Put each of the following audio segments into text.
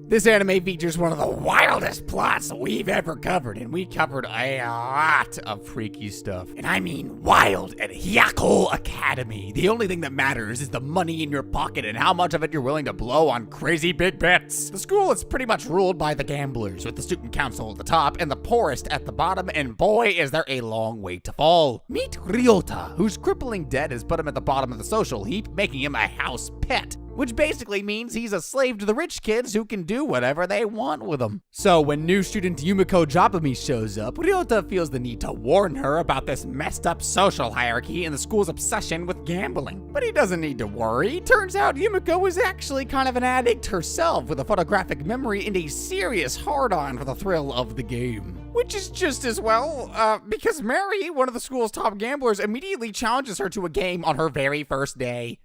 This anime features one of the wildest plots we've ever covered, and we covered a lot of freaky stuff. And I mean wild at Hyako Academy. The only thing that matters is the money in your pocket and how much of it you're willing to blow on crazy big bets. The school is pretty much ruled by the gamblers, with the student council at the top and the poorest at the bottom, and boy is there a long way to fall. Meet Ryota, whose crippling debt has put him at the bottom of the social heap, making him a house pet, which basically means he's a slave to the rich kids who can do whatever they want with him. So when new student Yumiko Jabami shows up, Ryota feels the need to warn her about this messed up social hierarchy and the school's obsession with gambling. But he doesn't need to worry. Turns out Yumiko is actually kind of an addict herself, with a photographic memory and a serious hard-on for the thrill of the game. Which is just as well, because Mary, one of the school's top gamblers, immediately challenges her to a game on her very first day.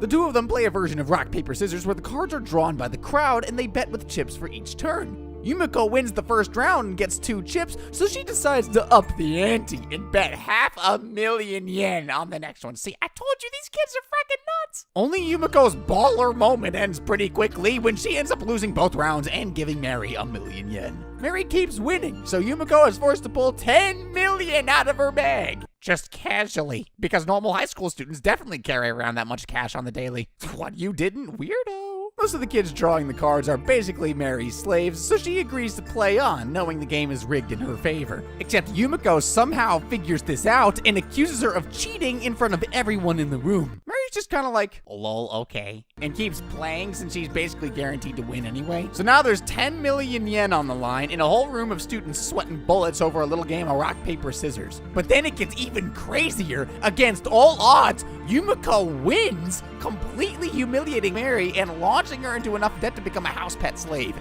The two of them play a version of rock, paper, scissors where the cards are drawn by the crowd and they bet with chips for each turn. Yumiko wins the first round and gets 2 chips, so she decides to up the ante and bet 500,000 yen on the next one. See, I told you these kids are freaking nuts! Only Yumiko's baller moment ends pretty quickly when she ends up losing both rounds and giving Mary 1,000,000 yen. Mary keeps winning, so Yumiko is forced to pull 10 million out of her bag. Just casually, because normal high school students definitely carry around that much cash on the daily. What, you didn't, weirdo? Most of the kids drawing the cards are basically Mary's slaves, so she agrees to play on, knowing the game is rigged in her favor. Except Yumiko somehow figures this out and accuses her of cheating in front of everyone in the room. Mary's just kind of like, lol, okay, and keeps playing since she's basically guaranteed to win anyway. So now there's 10 million yen on the line in a whole room of students sweating bullets over a little game of rock, paper, scissors. But then it gets even crazier. Against all odds, Yumiko wins, completely humiliating Mary and launching her into enough debt to become a house pet slave.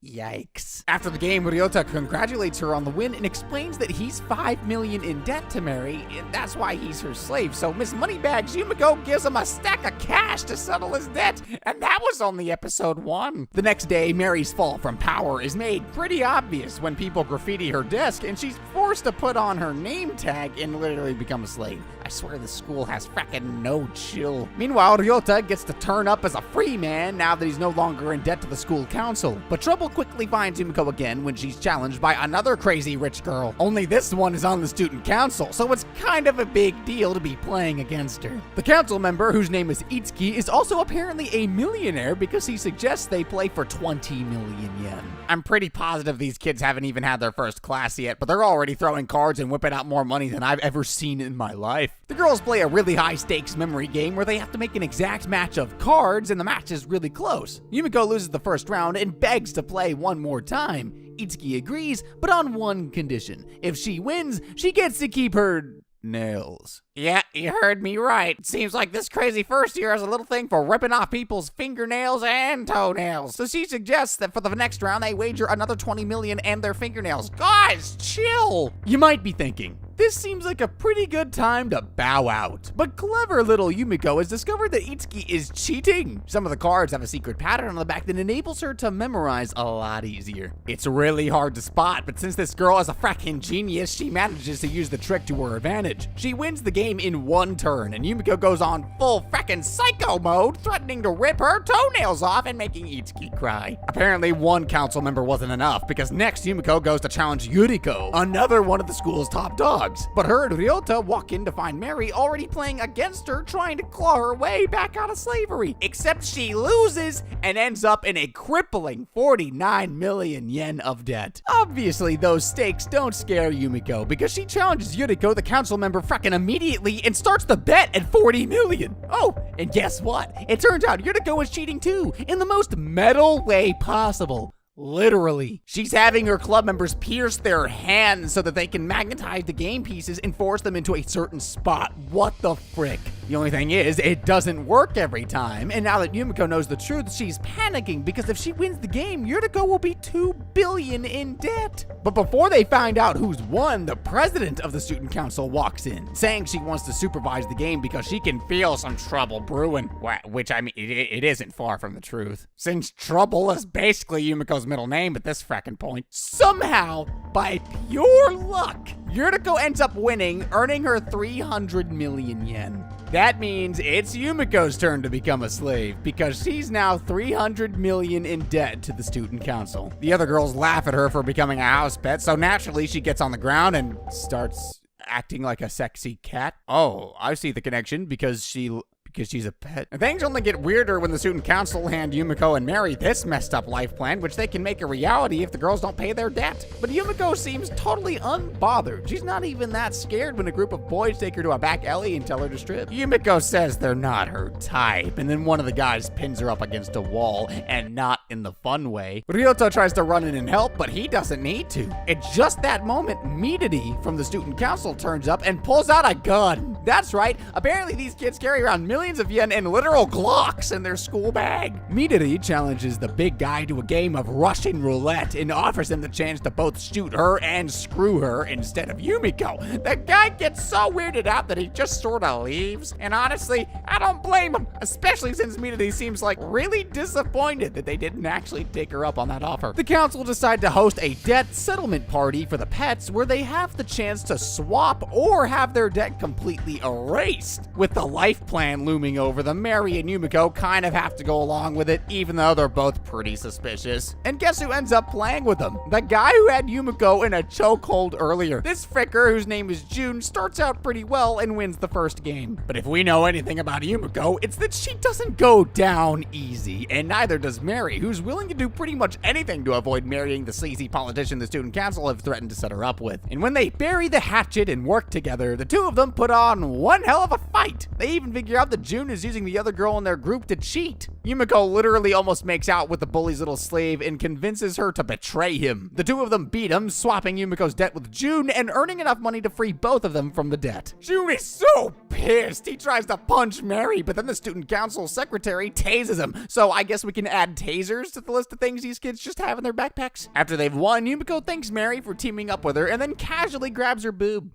Yikes. After the game, Ryota congratulates her on the win and explains that he's 5 million in debt to Mary, and that's why he's her slave. So Miss Moneybags Yumiko gives him a stack of cash to settle his debt, and that was only episode 1. The next day, Mary's fall from power is made pretty obvious when people graffiti her desk, and she's forced to put on her name tag and literally become a slave. I swear this school has frackin' no chill. Meanwhile, Ryota gets to turn up as a free man now that he's no longer in debt to the school council. But trouble quickly finds Yumiko again when she's challenged by another crazy rich girl. Only this one is on the student council, so it's kind of a big deal to be playing against her. The council member, whose name is Itsuki, is also apparently a millionaire because he suggests they play for 20 million yen. I'm pretty positive these kids haven't even had their first class yet, but they're already throwing cards and whipping out more money than I've ever seen in my life. The girls play a really high stakes memory game where they have to make an exact match of cards, and the match is really close. Yumiko loses the first round and begs to play one more time. Itsuki agrees, but on one condition. If she wins, she gets to keep her nails. Yeah, you heard me right. Seems like this crazy first year has a little thing for ripping off people's fingernails and toenails. So she suggests that for the next round, they wager another 20 million and their fingernails. Guys, chill! You might be thinking, this seems like a pretty good time to bow out. But clever little Yumiko has discovered that Itsuki is cheating. Some of the cards have a secret pattern on the back that enables her to memorize a lot easier. It's really hard to spot, but since this girl is a frackin' genius, she manages to use the trick to her advantage. She wins the game in one turn, and Yumiko goes on full frackin' psycho mode, threatening to rip her toenails off and making Itsuki cry. Apparently, one council member wasn't enough, because next Yumiko goes to challenge Yuriko, another one of the school's top dogs. But her and Ryota walk in to find Mary already playing against her, trying to claw her way back out of slavery. Except she loses and ends up in a crippling 49 million yen of debt. Obviously, those stakes don't scare Yumiko because she challenges Yuriko, the council member, frackin' immediately and starts the bet at 40 million. Oh, and guess what? It turns out Yuriko is cheating too, in the most metal way possible. Literally. She's having her club members pierce their hands so that they can magnetize the game pieces and force them into a certain spot. What the frick? The only thing is, it doesn't work every time, and now that Yumiko knows the truth, she's panicking because if she wins the game, Yuriko will be 2 billion in debt. But before they find out who's won, the president of the student council walks in, saying she wants to supervise the game because she can feel some trouble brewing. Which, I mean, it isn't far from the truth, since trouble is basically Yumiko's middle name at this frackin' point. Somehow, by pure luck, Yuriko ends up winning, earning her 300 million yen. That means it's Yumiko's turn to become a slave because she's now 300 million in debt to the student council. The other girls laugh at her for becoming a house pet, so naturally she gets on the ground and starts acting like a sexy cat. Oh, I see the connection because she's a pet. And things only get weirder when the student council hand Yumiko and Mary this messed up life plan, which they can make a reality if the girls don't pay their debt. But Yumiko seems totally unbothered. She's not even that scared when a group of boys take her to a back alley and tell her to strip. Yumiko says they're not her type, and then one of the guys pins her up against a wall, and not in the fun way. Ryota tries to run in and help, but he doesn't need to. At just that moment, Midori from the student council turns up and pulls out a gun. That's right, apparently these kids carry around millions of yen and literal Glocks in their school bag. Midori challenges the big guy to a game of Russian roulette and offers him the chance to both shoot her and screw her instead of Yumiko. The guy gets so weirded out that he just sort of leaves. And honestly, I don't blame him, especially since Midori seems like really disappointed that they didn't actually take her up on that offer. The council decide to host a debt settlement party for the pets where they have the chance to swap or have their debt completely erased. With the life plan looming over them, Mary and Yumiko kind of have to go along with it, even though they're both pretty suspicious. And guess who ends up playing with them? The guy who had Yumiko in a chokehold earlier. This fricker, whose name is June, starts out pretty well and wins the first game. But if we know anything about Yumiko, it's that she doesn't go down easy, and neither does Mary, who's willing to do pretty much anything to avoid marrying the sleazy politician the student council have threatened to set her up with. And when they bury the hatchet and work together, the two of them put on one hell of a fight. They even figure out that June is using the other girl in their group to cheat. Yumiko literally almost makes out with the bully's little slave and convinces her to betray him. The two of them beat him, swapping Yumiko's debt with June and earning enough money to free both of them from the debt. June is so pissed. He tries to punch Mary, but then the student council secretary tases him. So I guess we can add tasers to the list of things these kids just have in their backpacks. After they've won, Yumiko thanks Mary for teaming up with her and then casually grabs her boob.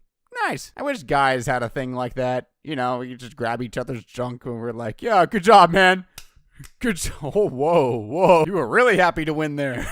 Nice. I wish guys had a thing like that. You know, you just grab each other's junk and we're like, yeah, good job, man. Good job. Oh, whoa. You were really happy to win there.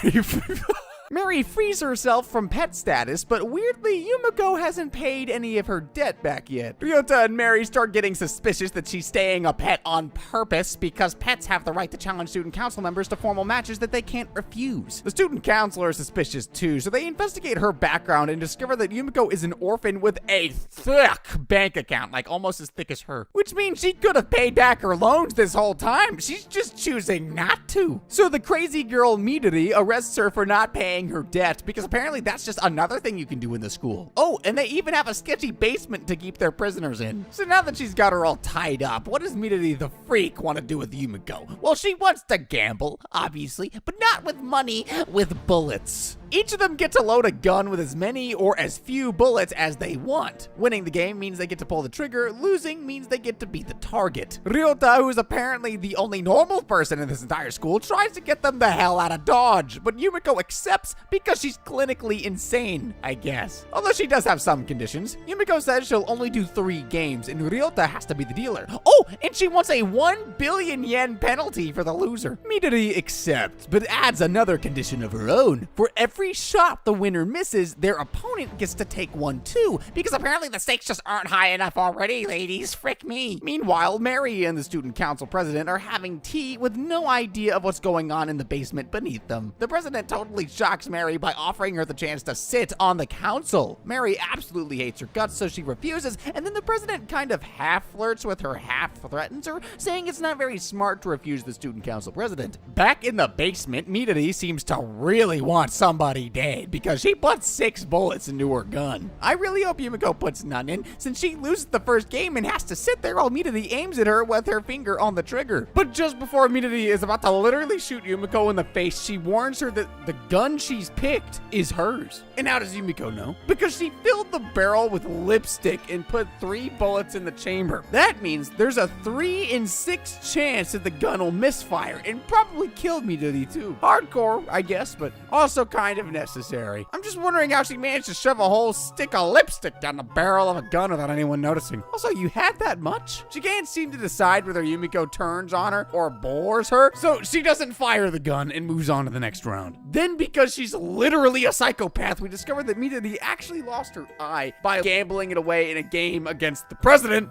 Mary frees herself from pet status, but weirdly, Yumiko hasn't paid any of her debt back yet. Ryota and Mary start getting suspicious that she's staying a pet on purpose because pets have the right to challenge student council members to formal matches that they can't refuse. The student council are suspicious too, so they investigate her background and discover that Yumiko is an orphan with a thick bank account, like almost as thick as her, which means she could have paid back her loans this whole time. She's just choosing not to. So the crazy girl Midori arrests her for not paying her debt because apparently that's just another thing you can do in the school. Oh, and they even have a sketchy basement to keep their prisoners in. So now that she's got her all tied up, what does Midori the freak want to do with Yumiko? Well, she wants to gamble, obviously, but not with money, with bullets. Each of them get to load a gun with as many or as few bullets as they want. Winning the game means they get to pull the trigger, losing means they get to beat the target. Ryota, who is apparently the only normal person in this entire school, tries to get them the hell out of Dodge, but Yumiko accepts because she's clinically insane, I guess. Although she does have some conditions. Yumiko says she'll only do 3 games, and Ryota has to be the dealer. Oh, and she wants a 1 billion yen penalty for the loser. Midori accepts, but adds another condition of her own. For every shot the winner misses, their opponent gets to take one too, because apparently the stakes just aren't high enough already, ladies. Frick me. Meanwhile, Mary and the student council president are having tea with no idea of what's going on in the basement beneath them. The president totally shocks Mary by offering her the chance to sit on the council. Mary absolutely hates her guts, so she refuses, and then the president kind of half flirts with her, half threatens her, saying it's not very smart to refuse the student council president. Back in the basement, Midori seems to really want somebody dead because she put 6 bullets into her gun. I really hope Yumiko puts none in, since she loses the first game and has to sit there while Midori aims at her with her finger on the trigger. But just before Midori is about to literally shoot Yumiko in the face, she warns her that the gun she's picked is hers. And how does Yumiko know? Because she filled the barrel with lipstick and put 3 bullets in the chamber. That means there's a 3 in 6 chance that the gun will misfire and probably kill Midori too. Hardcore, I guess, but also kind of necessary. I'm just wondering how she managed to shove a whole stick of lipstick down the barrel of a gun without anyone noticing. Also, you had that much? She can't seem to decide whether Yumiko turns on her or bores her, so she doesn't fire the gun and moves on to the next round. Then, because she's literally a psychopath, we discover that Midori actually lost her eye by gambling it away in a game against the president.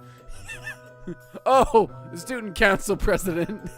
Oh, the student council president.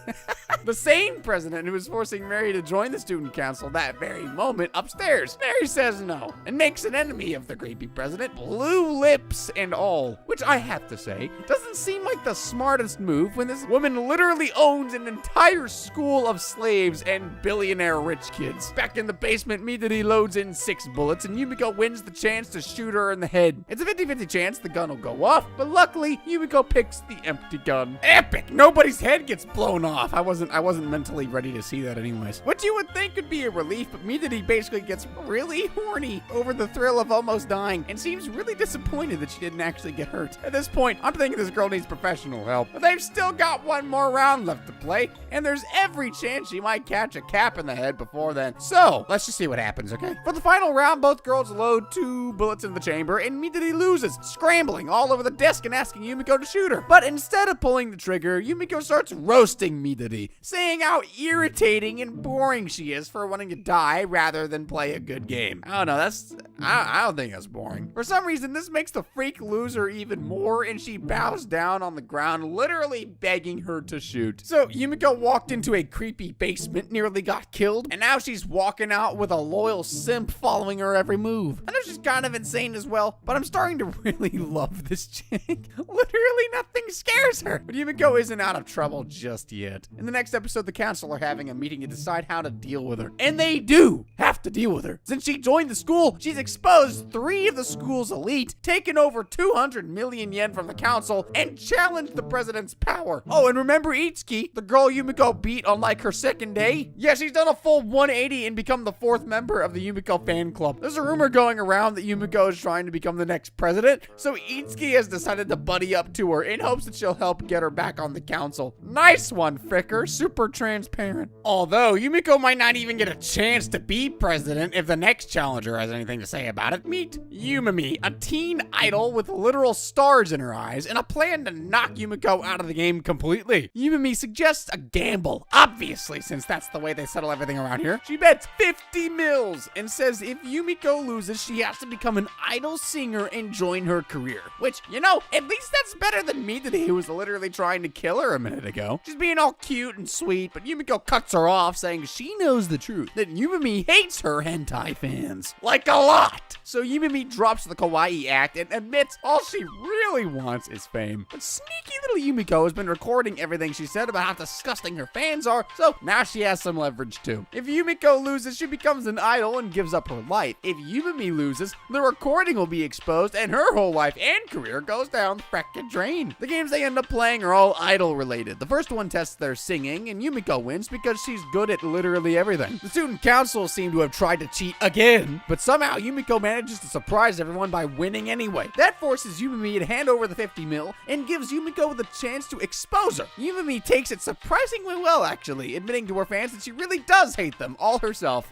The same president who was forcing Mary to join the student council that very moment upstairs. Mary says no and makes an enemy of the creepy president, blue lips and all. Which I have to say, doesn't seem like the smartest move when this woman literally owns an entire school of slaves and billionaire rich kids. Back in the basement, Midori loads in 6 bullets and Yumiko wins the chance to shoot her in the head. It's a 50-50 chance the gun will go off, but luckily Yumiko picks the empty gun. Epic! Nobody's head gets blown off. I wasn't mentally ready to see that anyways. What you would think would be a relief, but Midori basically gets really horny over the thrill of almost dying and seems really disappointed that she didn't actually get hurt. At this point, I'm thinking this girl needs professional help, but they've still got one more round left to play, and there's every chance she might catch a cap in the head before then. So, let's just see what happens, okay? For the final round, both girls load 2 bullets in the chamber, and Midori loses, scrambling all over the desk and asking Yumiko to shoot her. But instead of pulling the trigger, Yumiko starts roasting Midori, saying how irritating and boring she is for wanting to die rather than play a good game. I don't know, I don't think that's boring. For some reason, this makes the freak lose her even more, and she bows down on the ground, literally begging her to shoot. So Yumiko walked into a creepy basement, nearly got killed, and now she's walking out with a loyal simp following her every move. I know she's kind of insane as well, but I'm starting to really love this chick. Literally nothing scares her. But Yumiko isn't out of trouble just yet. In the next episode, the council are having a meeting to decide how to deal with her. And they do have to deal with her. Since she joined the school, she's exposed 3 of the school's elite, taken over 200 million yen from the council, and challenged the president's power. Oh, and remember Itsuki, the girl Yumiko beat on like her second day? Yeah, she's done a full 180 and become the 4th member of the Yumiko fan club. There's a rumor going around that Yumiko is trying to become the next president, so Itsuki has decided to buddy up to her in hopes that she'll help get her back on the council. Nice one, Fricker. Super transparent. Although, Yumiko might not even get a chance to be president if the next challenger has anything to say about it. Meet Yumimi, a teen idol with literal stars in her eyes and a plan to knock Yumiko out of the game completely. Yumimi suggests a gamble, obviously, since that's the way they settle everything around here. She bets 50 mils and says if Yumiko loses, she has to become an idol singer and join her career. Which, you know, at least that's better than Midori, who was literally trying to kill her a minute ago. She's being all cute and sweet, but Yumiko cuts her off, saying she knows the truth, that Yumimi hates her hentai fans. Like a lot! So Yumimi drops the kawaii act and admits all she really wants is fame. But sneaky little Yumiko has been recording everything she said about how disgusting her fans are, so now she has some leverage too. If Yumiko loses, she becomes an idol and gives up her life. If Yumimi loses, the recording will be exposed and her whole life and career goes down the frickin' drain. The games they end up playing are all idol related. The first one tests their singing and Yumiko wins because she's good at literally everything. The student council seem to have tried to cheat again, but somehow Yumiko manages to surprise everyone by winning anyway. That forces Yumimi to hand over the 50 mil and gives Yumiko the chance to expose her. Yumimi takes it surprisingly well, actually, admitting to her fans that she really does hate them all herself.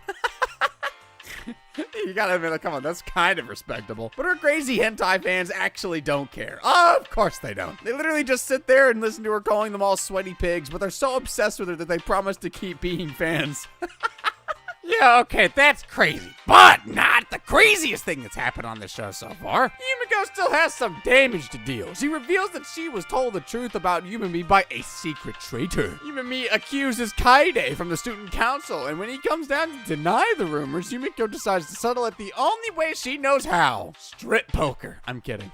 You gotta admit, come on, that's kind of respectable. But her crazy hentai fans actually don't care. Of course they don't. They literally just sit there and listen to her calling them all sweaty pigs, but they're so obsessed with her that they promise to keep being fans. Yeah, okay, that's crazy. But not the craziest thing that's happened on this show so far. Yumiko still has some damage to deal. She reveals that she was told the truth about Yumimi by a secret traitor. Yumimi accuses Kaede from the student council, and when he comes down to deny the rumors, Yumiko decides to settle it the only way she knows how. Strip poker. I'm kidding.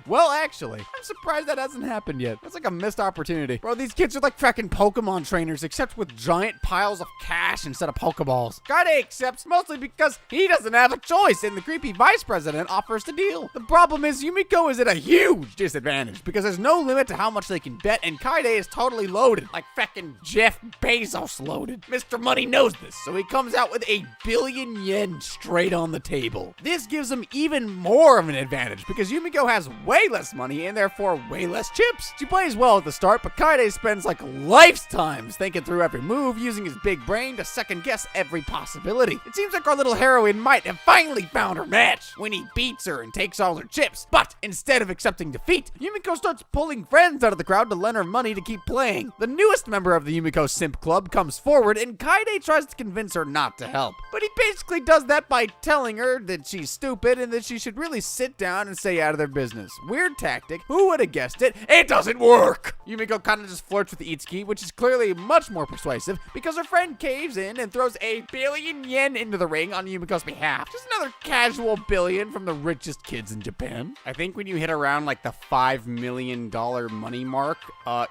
Well, actually, I'm surprised that hasn't happened yet. That's like a missed opportunity. Bro, these kids are like fracking Pokemon trainers, except with giant piles of cash instead of Pokeballs. Kaede accepts mostly because he doesn't have a choice, and the creepy vice president offers to deal. The problem is Yumiko is at a huge disadvantage because there's no limit to how much they can bet, and Kaede is totally loaded, like feckin' Jeff Bezos loaded. Mr. Money knows this, so he comes out with 1 billion yen straight on the table. This gives him even more of an advantage because Yumiko has way less money and therefore way less chips. She plays well at the start, but Kaede spends like lifetimes thinking through every move, using his big brain to second guess every possibility. It seems like our little heroine might have finally found her match when he beats her and takes all her chips. But instead of accepting defeat, Yumiko starts pulling friends out of the crowd to lend her money to keep playing. The newest member of the Yumiko Simp Club comes forward and Kaede tries to convince her not to help. But he basically does that by telling her that she's stupid and that she should really sit down and stay out of their business. Weird tactic. Who would have guessed it? It doesn't work! Yumiko kind of just flirts with Itsuki, which is clearly much more persuasive because her friend caves in and throws 1,000,000,000 yen into the ring on Yumiko's behalf. Just another casual billion from the richest kids in Japan. I think when you hit around like the $5 million money mark,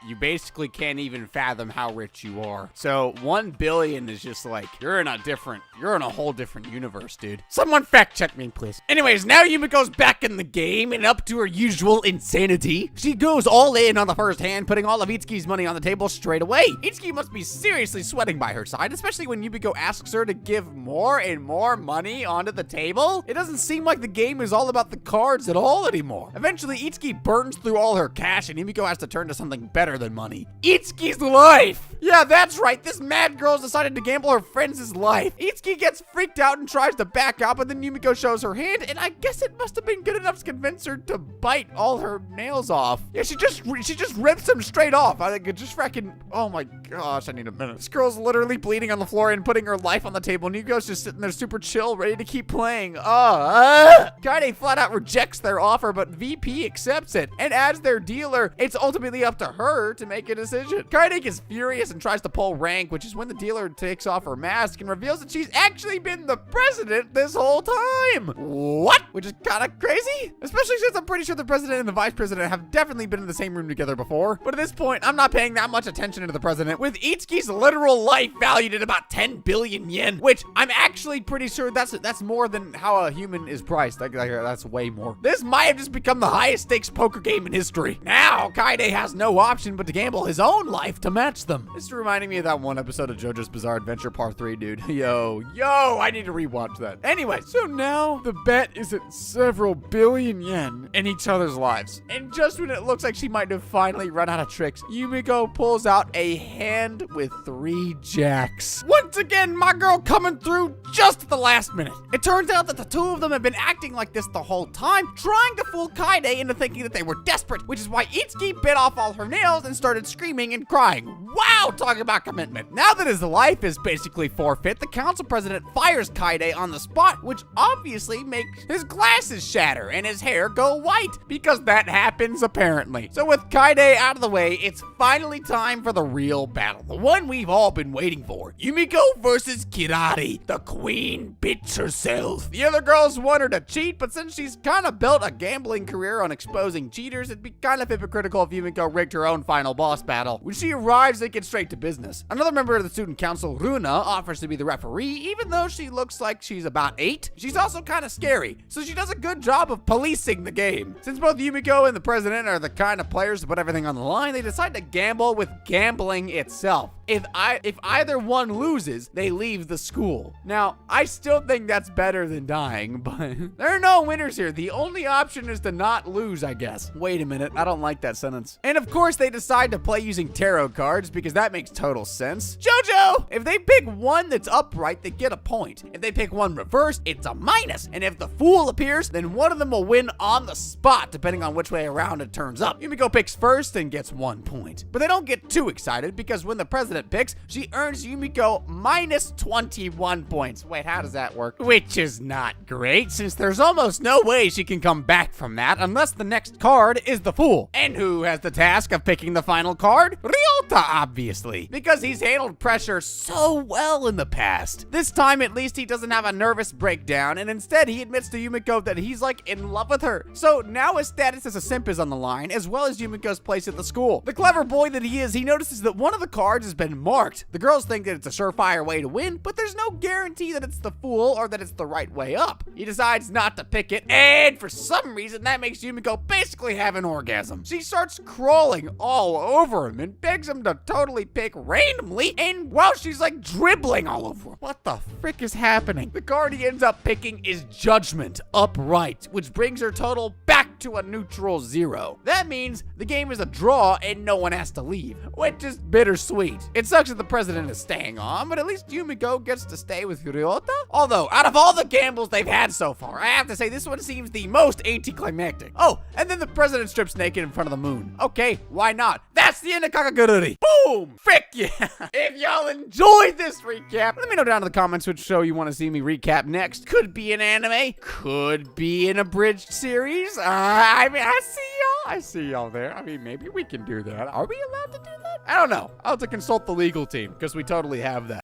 you basically can't even fathom how rich you are. So 1 billion is just like, you're in a whole different universe, dude. Someone fact check me, please. Anyways, now Yumiko's back in the game and up to her usual insanity. She goes all in on the first hand, putting all of Itsuki's money on the table straight away. Itsuki must be seriously sweating by her side, especially when Yumiko asks her to give more and more money onto the table. It doesn't seem like the game is all about the cards at all anymore. Eventually, Itsuki burns through all her cash and Yumiko has to turn to something better than money. Itsuki's life! Yeah, that's right. This mad girl's decided to gamble her friends' life. Itsuki gets freaked out and tries to back up, but then Yumiko shows her hand, and I guess it must have been good enough to convince her to bite all her nails off. Yeah, she just rips them straight off. I think it just freaking, oh my gosh, I need a minute. This girl's literally bleeding on the floor and putting her life on the table, and Yumiko's just sitting there super chill, ready to keep playing. Kaede flat out rejects their offer, but VP accepts it, and as their dealer, it's ultimately up to her to make a decision. Kaede gets furious and tries to pull rank, which is when the dealer takes off her mask and reveals that she's actually been the president this whole time. What? Which is kind of crazy, especially since I'm pretty sure the president and the vice president have definitely been in the same room together before. But at this point, I'm not paying that much attention to the president, with Itsuki's literal life valued at about 10 billion yen, which I'm actually pretty sure that's more than how a human is priced. Like, that's way more. This might have just become the highest stakes poker game in history. Now, Kaede has no option but to gamble his own life to match them. This is reminding me of that one episode of JoJo's Bizarre Adventure Part 3, dude. Yo, I need to rewatch that. Anyway, so now the bet is at several billion yen in each other's lives. And just when it looks like she might have finally run out of tricks, Yumiko pulls out a hand with 3 jacks. Once again, my girl coming through just at the last minute. It turns out that the two of them have been acting like this the whole time, trying to fool Kaede into thinking that they were desperate, which is why Itsuki bit off all her nails and started screaming and crying. Wow, talking about commitment. Now that his life is basically forfeit, the council president fires Kaede on the spot, which obviously makes his glasses shatter and his hair go white, because that happens apparently. So with Kaede out of the way, it's finally time for the real battle, the one we've all been waiting for. Yumiko versus Kirari, the queen bitch herself. The other girls want her to cheat, but since she's kind of built a gambling career on exposing cheaters, it'd be kind of hypocritical if Yumiko rigged her own final boss battle. When she arrives, they get straight to business. Another member of the student council, Runa, offers to be the referee, even though she looks like she's about 8. She's also kind of scary, so she does a good job of policing the game. Since both Yumiko and the president are the kind of players to put everything on the line, they decide to gamble with gambling itself. If either one loses, they leave the school. Now, I still think that's better than dying, but there are no winners here. The only option is to not lose, I guess. Wait a minute, I don't like that sentence. And of course, they decide to play using tarot cards because that makes total sense. JoJo! If they pick one that's upright, they get a point. If they pick one reversed, it's a minus. And if the fool appears, then one of them will win on the spot, depending on which way around it turns up. Yumiko picks first and gets 1 point. But they don't get too excited because when the president picks, she earns Yumiko minus 21 points. Wait, how does that work? Which is not great, since there's almost no way she can come back from that unless the next card is the Fool. And who has the task of picking the final card? Ryota, obviously, because he's handled pressure so well in the past. This time, at least, he doesn't have a nervous breakdown, and instead, he admits to Yumiko that he's, like, in love with her. So now his status as a simp is on the line, as well as Yumiko's place at the school. The clever boy that he is, he notices that one of the cards has been marked. The girls think that it's a surefire way to win, but there's no guarantee that it's the Fool or that it's the right way up. He decides not to pick it, and for some reason, that makes Yumiko basically have an orgasm. She starts crawling all over him and begs him to totally pick randomly, and while she's like dribbling all over him. What the frick is happening? The card he ends up picking is Judgment, upright, which brings her total back to a neutral 0. That means the game is a draw and no one has to leave, which is bittersweet. It sucks that the president is staying on, but at least Yumiko gets to stay with Ryota. Although, out of all the gambles they've had so far, I have to say this one seems the most anticlimactic. Oh, and then the president strips naked in front of the moon. Okay, why not? That's the end of Kakagururi. Boom! Frick yeah! If y'all enjoyed this recap, let me know down in the comments which show you want to see me recap next. Could be an anime, could be an abridged series. I mean, I see y'all there. I mean, maybe we can do that. Are we allowed to do that? I don't know. I'll have to consult the legal team because we totally have that.